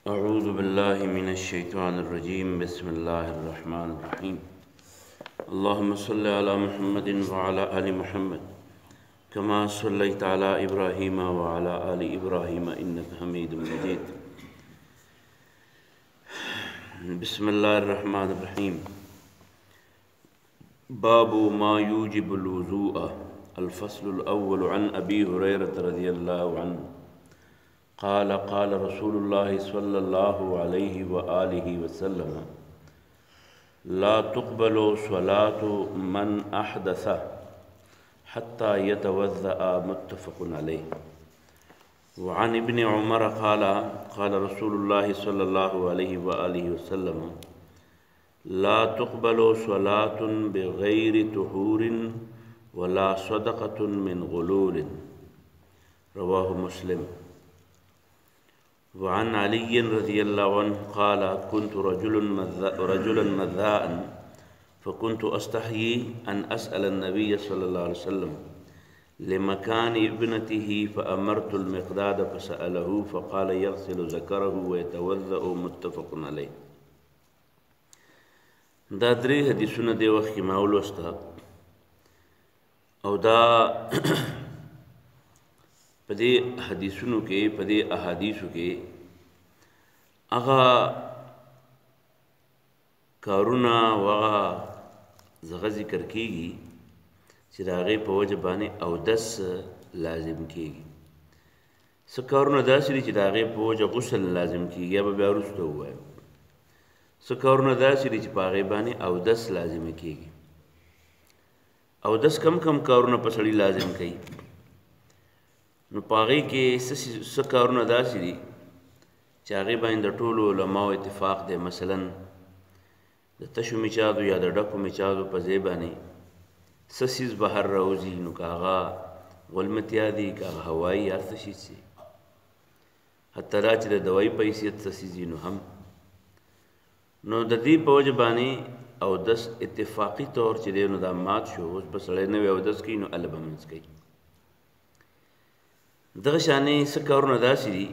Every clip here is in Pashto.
أعوذ بالله من الشيطان الرجيم بسم الله الرحمن الرحيم اللهم صل على محمد وعلى آل محمد كما صليت على إبراهيم وعلى آل إبراهيم إنك حميد مجيد بسم الله الرحمن الرحيم باب ما يوجب الوضوء الفصل الأول عن أبي هريرة رضي الله عنه قال قال رسول الله صلى الله عليه وآله وسلم لا تقبل صلاة من أحدث حتى يتوضأ متفق عليه وعن ابن عمر قال قال رسول الله صلى الله عليه وآله وسلم لا تقبل صلاة بغير طهور ولا صدقة من غلول رواه مسلم وعن علي رضي الله عنه قال كنت رجلا مذاء فكنت أستحيي أن أسأل النبي صلى الله عليه وسلم لمكان ابنته فأمرت المقداد فسأله فقال يغسل ذكره ويتوضأ متفق عليه. دا درې حدیثونه دی وخت کې ما ولوسته او دا په دې حدیثونو کې په دې احادیثو کې هغه کارونه هغه زغه ذکر کېږي چې د هغې په وجه باندې اودس لازم کېږي. څه کارونه داسې دي چې د هغې په وجه غسل لازم کېږي یا به بیا وروسته ووایم. څه کارونه داسې دي چې په هغې باندې اودس لازمه کېږي. اودس کم کم کارونه په سړي لازم کوي نو په هغې کې څه کارونه داسې دي چې هغې باندې د ټولو علماو اتفاق دی. مثلا د تشو میچادو یا د ډکو میچادو په ځای باندې څه څیز بهر راوځي نو که هغه غلمتیا دي که هغه هوایي هر څه شي سي حتی دا چې د دوایي په حیثیت څه څیز وي نو هم نو د دې په وجه باندې اودس اتفاقي طور چې دی نو دا مات شو. اوس به سړی نوی اودس کوي نو هله به منځ کوي. دغه شانې څه کارونه داسې دي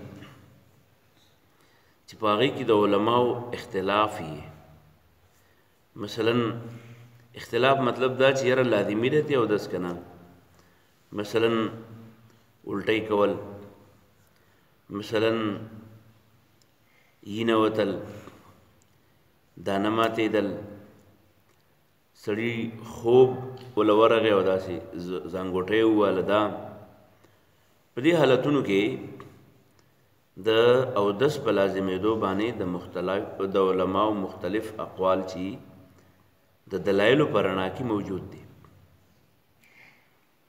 چې په هغې کې د علماو اختلاف یې. مثلا اختلاف مطلب دا چې یاره لازمي دی اودس که نه. مثلا الټی کول، مثلا یینه وتل، دانه ماتېدل، سړي خوب وله ورغی او داسې زنګوټی وواله. دا په دې حالتونو کې د اودس په لازمېدو باندې د علماو مختلف اقوال چې د دلایلو په رڼا کې موجود دي.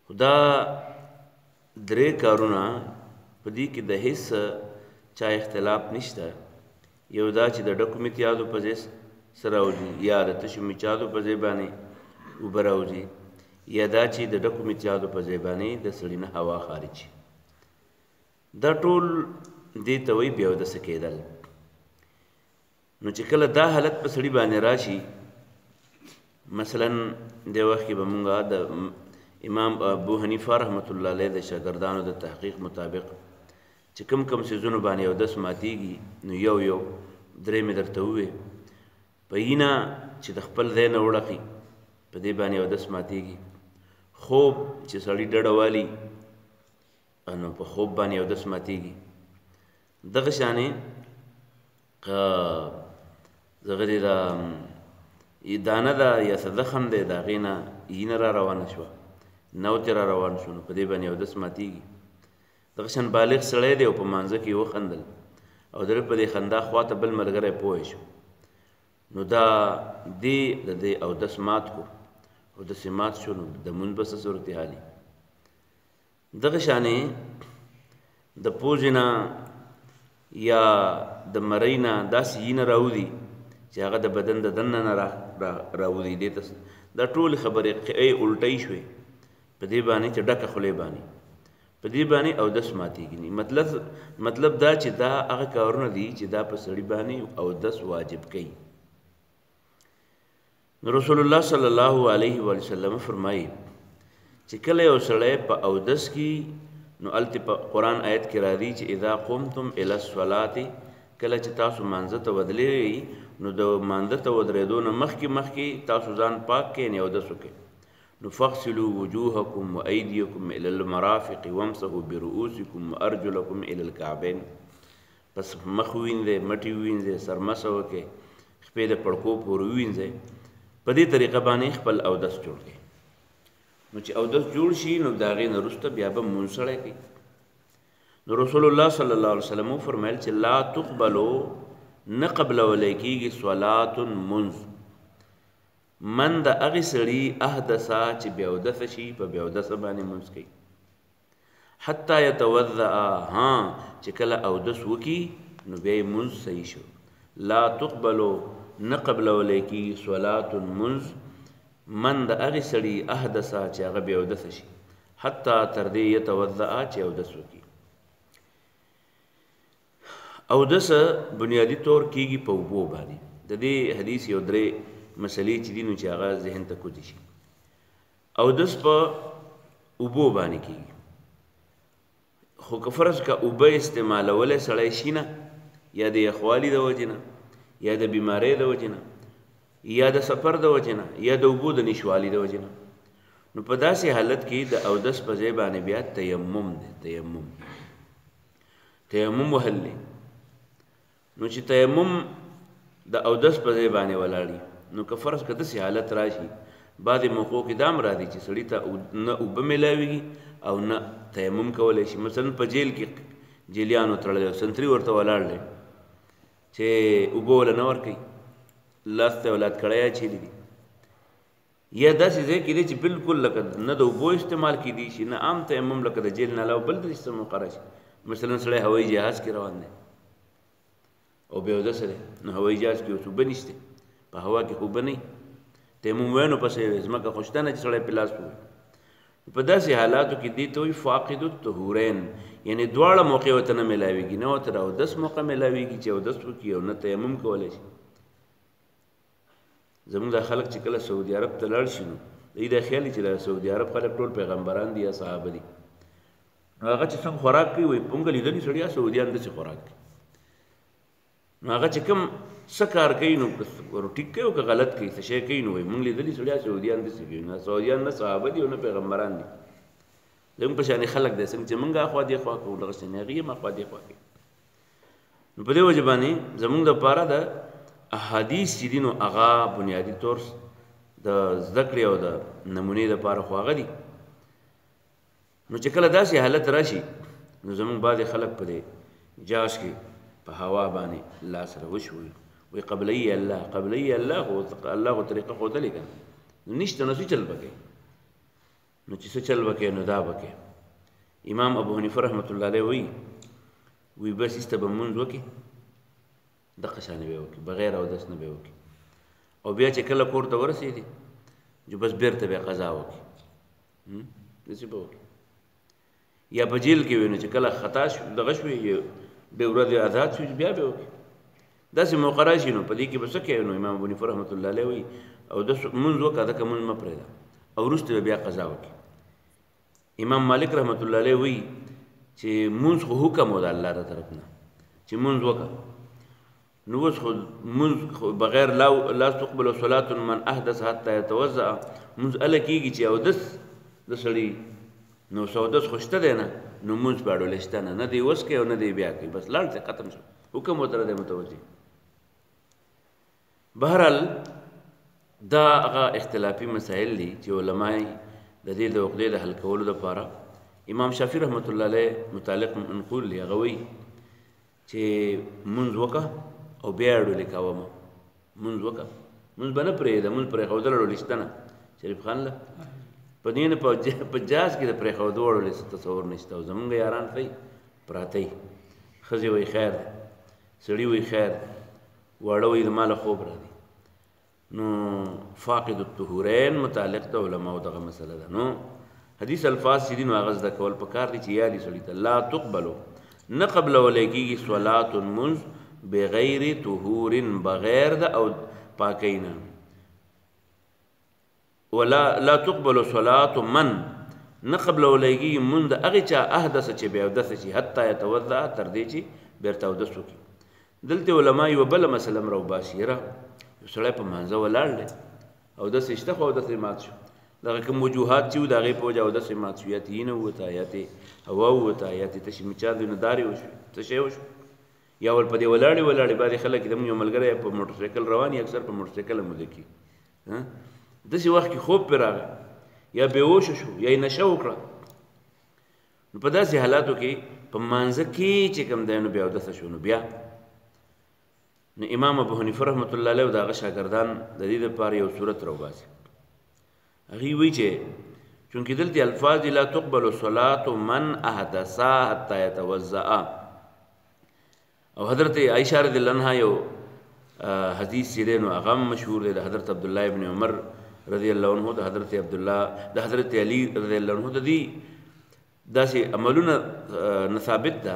خو دا درې کارونه په دې کې د هیڅ چا اختلاف نشته. یو دا چې د ډکو میتیادو په ځای څه راوځي یا د تشو میچادو په ځای باندې اوبه راوځي یا دا چې د ډکو میتیادو په ځای باندې د سړي نه هوا خارج شي. دا ټول دې ته وایي بې اودسه کېدل. نو چې کله دا حالت په سړي باندې راشي، مثلا دې وخت کې به مونږ د امام ابو حنیفه رحمت الله علیه د شاګردانو د تحقیق مطابق چې کم کم څیزونو باندې اودس ماتېږي نو یو یو درې مې درته ووې. په یینه چې د خپل ځای نه وړخي په دې باندې اودس ماتېږي. خوب چې سړي ډډه والي نو په خوب باندې اودس ماتېږي. دغه شانې دغه دی دا دانه ده یا څه زخم دی د هغې نه یینه را روانه شوه، نوتې را روان شو نو په دې باندې اودس ماتېږي. دغه شان بالغ سړی دی او په مانځه کې وخندل او د په دې خندا خواته بل ملګری پوه شو نو دا دې د دې اودس مات کو. اودس یې مات شو نو د مونځ به څه صورتحال وي. دغه شانې د پوزې نه یا د مرۍ نه داسې یینه راوځي چې هغه د بدن د دننه نه راوځي. دې ته دا ټولې خبرې الټۍ شوې په دې باندې چې ډکه خولې باندې په دې باندې اودس ماتېږي. مطلب دا چې دا هغه کارونه دي چې دا په سړي باندې اودس واجب کوي. رسول الله صلی الله علیه وسلم فرمایي چې کله یو سړی په اودس کې نو الته په قرآن آیت کې راځي چې اذا قمتم الى الصلاة کله چې تاسو مانځه ته ودرېږئ نو د مانځه ته ودرېدو نه مخکې تاسو ځان پاک کړئ اودس وکړئ نو فاغسلوا وجوهکم وایدیکم الی المرافق وامسحوا برؤوسکم وارجلکم الی الکعبین پس مخ وینځئ مټې وینځئ سرمسه وکړئ خپې د پړکو پورې وینځئ په دې طریقه باندې خپل اودس جوړ کړئ نو چې اودس جوړ شي نو د هغې نه وروسته بیا به مونځ سړی کوي نو رسول الله صلی الله علیه وسلم فرمایل چې لا تقبلو نه قبلولی کېږي صلات منځ من د هغې سړي احدثه چې بې اودسه شي په بې اودسه باندې مونځ کوي حتی یتوضأ چې کله اودس وکړي نو بیا یې مونځ صحیح شو لا تقبلو نه قبلولی کېږي صلات منځ من د هغې سړي احدثه چې هغه بې اودسه شي حتی تر دې یتوضأ چې اودس وکړي اودس بنیادی طور کېږي په اوبو باندې د دې حدیث یو درې مسلې چې دي نو چې هغه ذهن ته کوزي شي اودس په اوبو باندې کېږي خو که فرض که اوبه استعمالولی سړی شي نه یا د یخوالي د وجې نه یا د بیمارۍ د وجې نه یا د سفر د وجې نه یا د اوبو د نشوالي د وجې نه نو په داسې حالت کې د اودس په ځای باندې بیا تیمم دی تیمم وهل دی نو چې تیمم د اودس په ځای باندې ولاړي نو که فرض که داسې حالت راشي بعضې موقعو کې دا هم راځي چې سړي ته نه اوبه میلاویږي او نه تیمم کولی شي مثلا په جیل کې جیلیانو تړلی سنتري ورته ولاړ دی چې اوبه وله نه ورکوي لاس ته ولاد کړی اچېلي دي یا داسې ځای کې دی چې بلکل لکه نه د اوبو استعمال کېدی شي نه عام تیمم لکه د جیل نه علاوه بل داسې څه موقع راشي مثلا سړی هوایي جهاز کې روان دی او بې اودسه دی نو هوایي جهاز کې اوس اوبه نشته په هوا کې اوبه نه تیمم وایي نو پسې ځمکه خوشته نه چې سړی پې لاس ووایي په داسې حالاتو کې دې ته وایي فاقد الطهورین یعنی دواړه موقع ورته نه میلاویږي نه ورته د اودس موقع میلاویږي چې اودس وکړي او نه تیمم کولی شي زموږ دا خلک چې کله سعودي عرب ته لاړ شي نو دوی دا خیال چې د سعودي عرب خلک ټول پیغمبران دي یا صحابه دي نو هغه چې څنګه خوراک کوي وایي مونږ لیدلي سړي سعودیان داسې خوراک کوي نو هغه چې کوم څه کار کوي نو ټیک کوي او که غلط کوي څه شی کوي نو وایي مونږ لیدلي سړي سعودیان داسې کوي نه سعودیان نه صحابه دي او نه پیغمبران دي زموږ په شانې خلک دی څنګه چې مونږ اخوا دې خوا کوو دغسې نه هغې هم اخوا دې خوا کوي نو په دې وجه باندې زموږ دپاره د احادیث چې دي نو هغه بنیادي طور د زده کړې او د نمونې دپاره خو هغه دي نو چې کله داسې حالت راشي نو زموږ بعضې خلک په دې جاش کې په هوا باندې الله سره وشوي وایي قبلهیي الله قبلهیي الله خو الله خو طریقه ښودلې که نو نشته نو څه چل به کوي نو چې څه چل به کوي نو دا به کوي امام ابو حنیفه رحمت الله علیه وایي بس ایسته به مونځ وکړي دقه شانې به یې وکړي بغیر اودس نه به یې وکړي او بیا چې کله کور ته ورسېدي جو بس بیرته به یې قضا وکړي داسې به وکړي یا په جیل کې وي نو چې کله خطا دغه شوي بې ورځې آزاد شوي بیا به یې وکړي داسې موقع راشي نو په دې کې به څه کوي نو امام ابو حنیفه رحمت الله علیه وایي اودس مونځ وکړه ځکه مونځ مه پرېږده او وروسته به بیا قضا وکړي امام مالک رحمت الله علیه وایي چې مونځ خو حکم و د الله د طرف نه چې مونځ وکړه نو اوس خو مونځ بغیر لا تقبل صلات من احدث حتی یتوضأ مونځ هله کېږي چې اودس د سړي نو اودس خو شته دی نه نو مونځ په اړولی شته نه دی اوس کوي او نه دی بیا کوي بس لاړ دی ختم شو حکم ورته دی متوجه بهرحال دا هغه اختلافي مسایل دي چې علما د دې د عقدې د حل کولو دپاره امام شافعي رحمت الله علیه متعلق منقول دی هغه وایي چې مونځ وکړه او بیا اړولې کومه مونځ وکړه مونځ به نه پرېږده مونځ پرېښودل اړولې شته نه شریف خان له په دې نه په جاز کې د پرېښودو اړولې څه تصور نشته او زمونږ یاران ښایي پراته یي ښځې وایي خیر دی سړي وایي خیر دی واړه وایي د ما له خوب راځي نو فاقد الطهورین متعلق د علماو دغه مسله ده نو حدیث الفاظ چې دي نو هغه زده کول پکار دي چې یادي سړي ته لا تقبلو نه قبلولی کېږي صلات مونځ بغیر طهور بغیر د او پاکی نه ولا لا تقبل صلات من نه قبلولی کېږي مونځ د هغې چا احدث چې بې اودسه شي حتی یتوضأ تر دې چې بېرته اودس وکړي دلته علما یو بله مسله هم راوباسي یاره یو سړی په مانځه ولاړ دی اودس یې شته خو اودس یې مات شو دغه کوم وجوهات چې وو د هغې په وجه اودس یې مات شو یا تینه ووته یا تې هوا ووته یا تې تشې مچال دی نو دارې وشو څه شی وشو یا ول په دې ولاړې ولاړې بعضې خلک زموږ یو ملګری په موټرسایکل روان یي اکثر په موټرسایکل هم وده کي داسې وخت کې خوب پرې راغی یا بېهوشه شو یا یې نشه وکړه نو په داسې حالاتو کې په مانځه کې چې کوم دی نو بیا اودسه شو نو بیا نو امام ابو حنیفه رحمت الله علیه او د هغه شاګردان د دې دپاره یو صورت راوباسي هغوی وایي چې چونکې دلته الفاظ لا تقبل صلاة من احدثا حتی یتوضأ او حضرت عائشہ رضی اللہ عنہ یو حدیث چې دی نو هغه هم مشهور دی د حضرت عبدالله ابن عمر رضی الله عنه د حضرت عبدالله د حضرت علی رضی الله عنه د دې داسې عملونه نه ثابت ده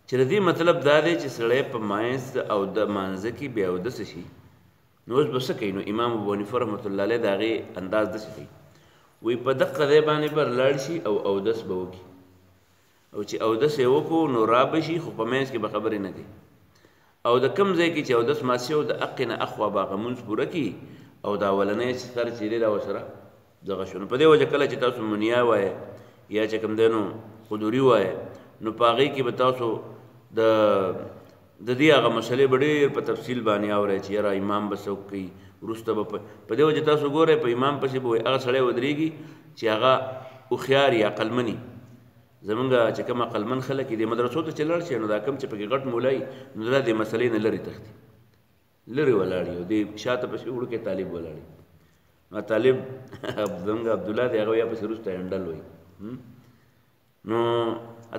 چې د دې مطلب دا دی چې سړی په ماینځ او د مانځه کې بیا اودس شي نو اوس به څه کوي نو امام ابو حنیفه رحمت الله علیه د هغې انداز داسې کوي وایي په دقه ځای باندې به لاړ شي او اودس به وکړي او چې اودس یې وکړو نو را به شي خو په منځ کې به خبرې نه کوي او د کوم ځای کې چې اودس مات شي او د حقې نه اخوا به هغه مونځ پوره کړي او د اولنی سر چې دی دا ورسره دغه شو نو په دې وجه کله چې تاسو منیا وایه یا چې کوم دی نو قدوري وایه نو په هغې کې به تاسو د دې هغه مسلې به ډېر په تفصیل باندې اورئ چې یاره امام به څوک کوي وروسته به په دې وجه تاسو ګورئ په امام پسې به وایي هغه سړی ودرېږي چې هغه هوښیار یا عقلمن زمونږ چې کوم عقلمن خلک دې مدرسو ته چې لاړ شي نو دا کوم چې پکې غټ مولی نو دا دې مسلې نه لرې تښتي لرې ولاړ یي او دې شاته پسې وړوکی طالب ولاړ یي نو طالب زمونږ عبدالله دی هغه یا پسې وروسته هنډل وایي نو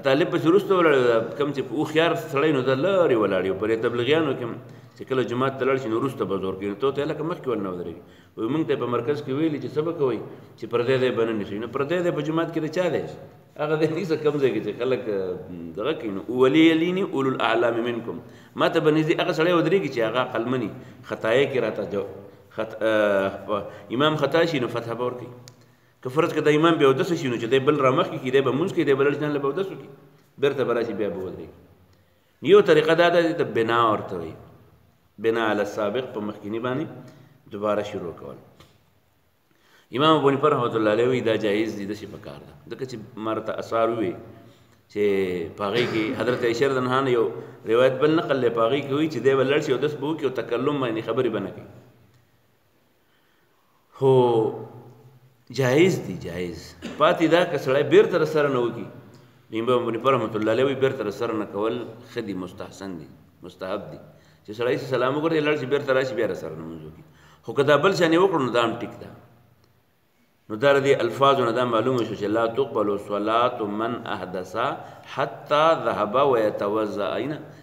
طالب پسې وروسته ولاړ کوم چې هوښیار سړی نو دا لرې ولاړ یي په تبلیغیانو کې چې کله جومات ته لاړ شي نو وروسته به زور کوي نو ته لکه مخکې ورنه ودرېږي وایي موږ ته په مرکز کې ویلي چې څه به کوئ چې پردی دی به نه نیسئ نو پردی دی په جومات کې د چا دی هغه دی نیسه کوم ځای کې چې خلک دغه کوي نو ولیلیني اولو الاعلام منکم ما ته به نږدې هغه سړی ودرېږي چې هغه عقلمن وي خطایې کې راته امام خطا شي نو فتحه به ورکوي که فرض که د امام بیا اودسه شي نو چې دی بل را مخکې کړي دی به مونځ کوي دی به لاړ شي به اودس وکړي بېرته به راشي بیا به ودرېږي یو طریقه دا ده د بنا ورته وایي بنا علی السابق په مخکینی باندې دوباره شروع کول امام ابو حنیفه رحمت الله علیه وایي دا جایز دي داسې پکار ده ځکه چې ما راته اثار ووي چې په هغې کې حضرت عایشه رضی الله عنها یو روایت بل نقل دی په هغې کې وایي چې دی به لاړ شي اودس به وکړي او تکلم باندې خبرې به نه کوي خو جایز دي جایز پاتې دا که سړی بېرته راسره نه وکړي امام ابو حنیفه رحمت الله علیه وایي بېرته راسره نه کول ښه دي مستحسن دي مستحب دي چې سړی سلام وکړي لاړ شي بېرته راشي بیا راسره لمونځ وکړي خو که دا بل شان یې وکړو نو دا هم ټیک ده نو دا د دې الفاظو نه دا معلومه شو چې لا تقبل صلاة من احدثا حتی ذهب ویتوضأ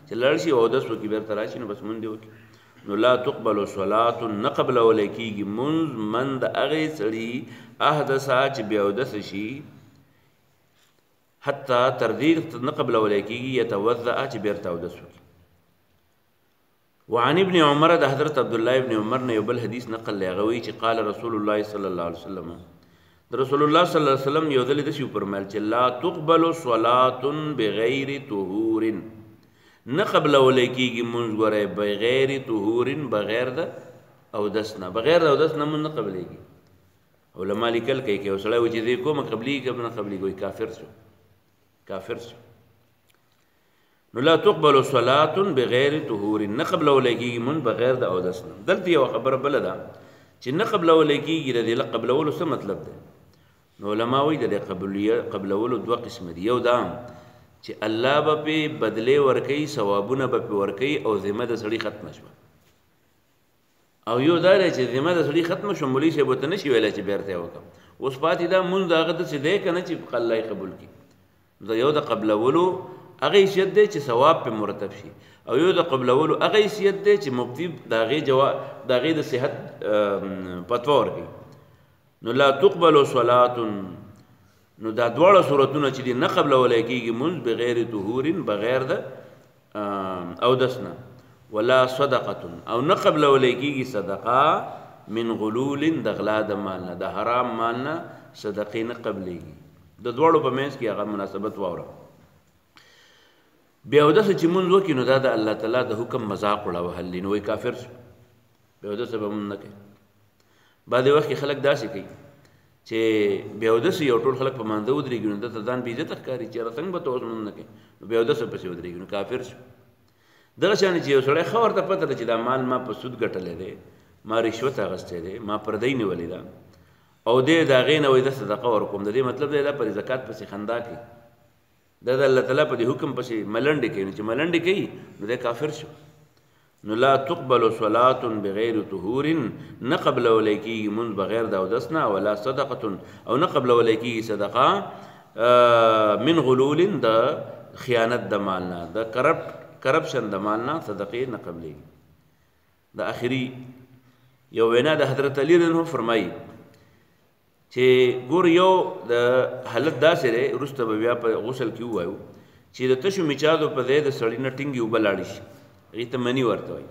چې لاړ شي او اودس وکړي بېرته راشي نو بس مونځ دې وکړي نو لا تقبل صلاة نه قبلولی کېږي مونځ من د هغې سړي احدثا چې بیا اودس شي حتی تر دې نه قبلولی کېږي یتوضأ چې بېرته اودس وکړي وعن ابن عمر د حضرت عبدالله ابن عمر نه یو بل حدیث نقل دی هغه وایي چې قال رسول الله صلی الله علیه وسلم د رسول الله صلی الله علیه وسلم یو ځل داسې وفرمیل چې لا تقبل صلاة بغیر طهور نه قبلولی کېږي مونځ ګورئ بغیر طهور بغیر د اودس نه بغیر د اودس نه مونځ نه قبلېږي علما لیکل کوي که یو سړی وایي چې دې کومه قبلېږي که نه قبلېږي وایي کافر شو کافر شو نو لا تقبل صلاة بغیر طهور نه قبلولی کېږي مونځ بغیر د اودس نه دلته یوه خبره بله ده چې نه قبلولی کېږي د دې قبلولو څه مطلب دی نو علما وایي د دې قبلولو دوه قسمه دي یو دا چې الله به پې بدلې ورکوي ثوابونه به پې ورکوي او ذمه د سړي ختمه شوه او یو دا دی چې ذمه د سړي ختمه شوه مولوي صاحب ورته نه شي ویلی چې بېرته یې وکړم اوس پاتې دا مونځ د هغه داسې دی که نه چې الله یې قبول کړي د یو د قبلولو هغه حیثیت دی چې ثواب پې مرتب شي او یو د قبلولو هغه حیثیت دی چې مفتي د هغې د صحت فتوا ورکوي نو لا تقبل صلاة نو دا دواړه صورتونه چې دي نه قبلولی کېږي مونځ بغیر طهور بغیر د اودس نه ولا صدقة او نه قبلولی کېږي صدقه من غلول د غلا د مال نه د حرام مال نه صدقې نه قبلېږي د دواړو په منځ کې هغه مناسبت واوره بیا اودس چې مونږ وکړي نو دا د الله تعالی د حکم مذاق وړاوهل دي نو وایي کافر شو بیا اودس به مونږ نه کوي بعضې وخت کې خلک داسې کوي چې بیا اودس یو ټول خلک په مانځه ودرېږي نو دته ځان بې عزته ښکاري چې یاره څنګه به ته اوس مونږ نه کوي نو بیا اودس پسې ودرېږي نو کافر شو دغه شانې چې یو سړی ښه ورته پته ده چې دا مال ما په سود ګټلی دی ما رشوت اخیستی دی ما پردی نیولې ده او دی د هغې نه وایي زه صدقه ورکوم د دې مطلب دی دا پرې زکات پسې خندا کوي دا د الله تعالی په دې حکم پسې ملنډې کوي نو چې ملنډې کوي نو دی کافر شو نو لا تقبل صلاة بغیر طهور نه قبلولی کېږي مونځ بغیر د اودس نه ولا صدقة او نه قبلولی کېږي صدقه من غلول د خیانت د مال نه د کرپشن د مال نه صدقې نه قبلېږي د آخري یو وینا د حضرت علی رضی الله عنه فرمایي چې ګور یو د حالت داسې دی وروسته به بیا په غسل کې ووایو چې د تشو میچادو په ځای د سړي نه ټینګې اوبه لاړې شي هغې ته مني ورته وایي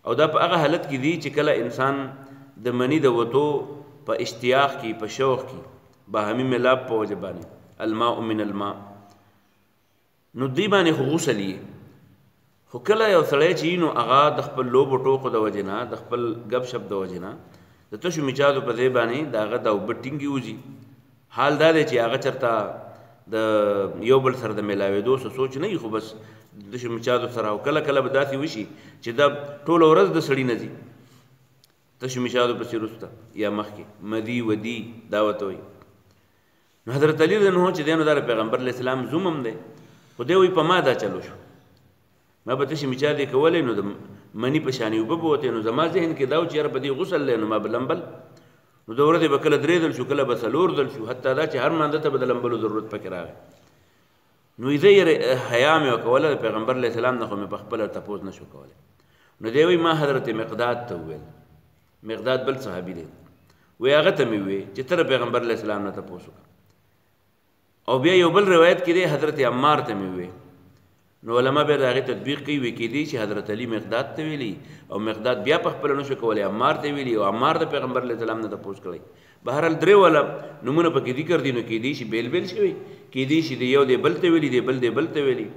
او دا په هغه حالت کې دي چې کله انسان د مني د وتو په اشتیاق کې په شوق کې باهمي ملاب په وجه باندې الماء من الماء نو دوی باندې خو غسل یې خو کله یو سړی چې نو هغه د خپل لوبو ټوکو د وجې نه د خپل ګپ شپ د وجې نه د تشو میچادو په ځای باندې د هغه دا اوبه ټینګې وځي حال دا دی چې هغه چېرته د یو بل سره د میلاوېدو څه سوچ نه وي خو بس د تشو میچادو سره او کله کله به داسې وشي چې دا ټوله ورځ د سړي نه ځي تشو میچادو پسې وروسته یا مخکې مدي ودي دا ورته وایي نو حضرت علی رضی الله عنه چې دی نو دا د پیغمبر علیه السلام زوم هم دی خو دی وایي په ما دا چلو شو ما به تشې میچادې کولی نو د مني په شانې اوبه به وتې نو زما ذهن کې دا و چې یاره په دې غسل دی نو ما به لمبل نو د ورځې به کله 3 ځل شو کله به 4 ځل شو حتی دا چې هر مانځه ته به د لمبلو ضرورت پکې راغی نو زه یې حیا مې وکوله د پیغمبر علیه السلام نه خو مې په خپله تپوس نه شو کولی نو دی وایي ما حضرت مقداد ته وویل مقداد بل صحابي دی وایي هغه ته مې وویې چې ته د پیغمبر علیه السلام نه تپوس وکړه او بیا یو بل روایت کې دی حضرت عمار ته مې وویې نو علما بیا د هغې تطبیق کوي وایي کېدی چې حضرت علي مقداد ته ویلي او مقداد بیا په خپله نه شو کولی عمار ته ویلي او عمار د پیغمبر علیه السلام نه تپوس کړی بهرحال 3 والا نومونه پکې ذکر دي نو کېدی شي بیل بیل شوي کېدی شي د یو دی بل ته ویلي دی بل دی بل ته ویلي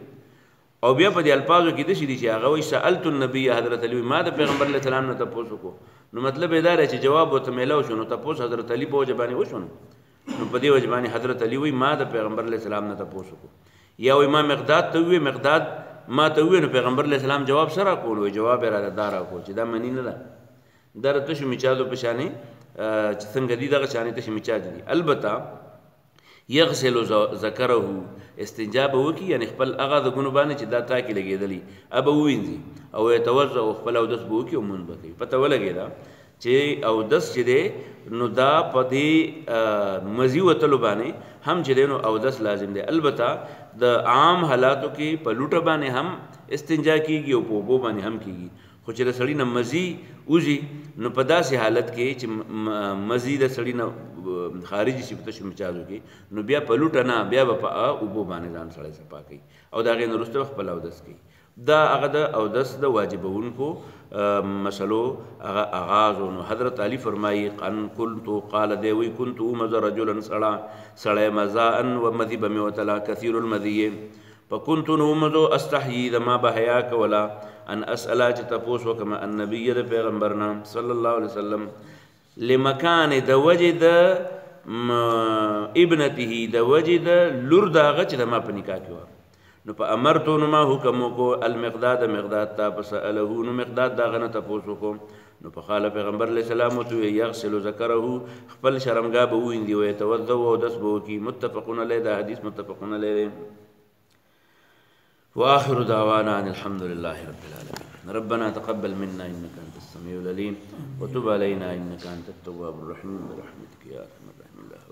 او بیا په دې الفاظو کې داسې دي چې هغه وایي سألت النبي حضرت علي ما د پیغمبر علیه السلام نه تپوس وکړو نو مطلب یې دا دی چې جواب ورته میلاو شو نو تپوس حضرت علي په وجه باندې وشو نو په دې وجه باندې حضرت علي وایي ما د پیغمبر علیه السلام نه تپوس وکړو یا وایي ما مقداد ته وویې مقداد ما ته وویې نو پیغمبر علیه السلام جواب څه راکول وایي جواب یې راته دا راکول چې دا مني نه ده دا د تشو میچادو په شانې چې څنګه دي دغه شانې تشې میچادې دي البته یغسل ذکره استنجا به وکړي یعنې خپل هغه ځګونو باندې چې دا تا کې لګېدلي به ووینځي او یتوضا او خپل اودس به وکړي او مونځ به کوي پته ولګېده چې اودس چې دی نو دا په دې مزي وتلو باندې هم چې دی نو اودس لازم دی البته د عام حالاتو کې په لوټه باندې هم استنجا کېږي او په اوبو باندې هم کېږي خو چې د سړي نه مزي وځي نو په داسې حالت کې چې مزي د سړي نه خارجي شي په تشو میچادو کې نو بیا په لوټه نه بیا به په اوبو باندې ځان سړی صفا کوي او د هغې نه وروسته به خپل اودس کوي دا هغه د اودس د واجبونکو مسلو هغه آغاز نو حضرت علی فرمایي قال دی وی كنت امز رجلا سړی مزاء و مذي به مې وتلا کثیر المذي فكنت نومزو استحيي د ما به حیا کوله ان اسأله چې تپوس وکړم النبي د پیغمبرنا صلی الله علیه وسلم لمکان د وجه د ابنته د وجه د لور د هغه چې د ما په نکاح کې وه نو په امرتو نو ما حکم وکړو المقداد مقداد ته فسأله نو مقداد د هغه نه تپوس وکړو نو په قال پیغمبر علیه السلام ورته وویل یغسل ذکره خپل شرمګاه به ووینځي ویتوضا او اودس به وکړي متفقون علیه دا حدیث متفقون علیه وآخر دعوانا أن الحمد لله رب العالمين ربنا تقبل منا إنك أنت السميع العليم وتب علينا إنك أنت التواب الرحيم برحمتك يا أرحم الراحمين.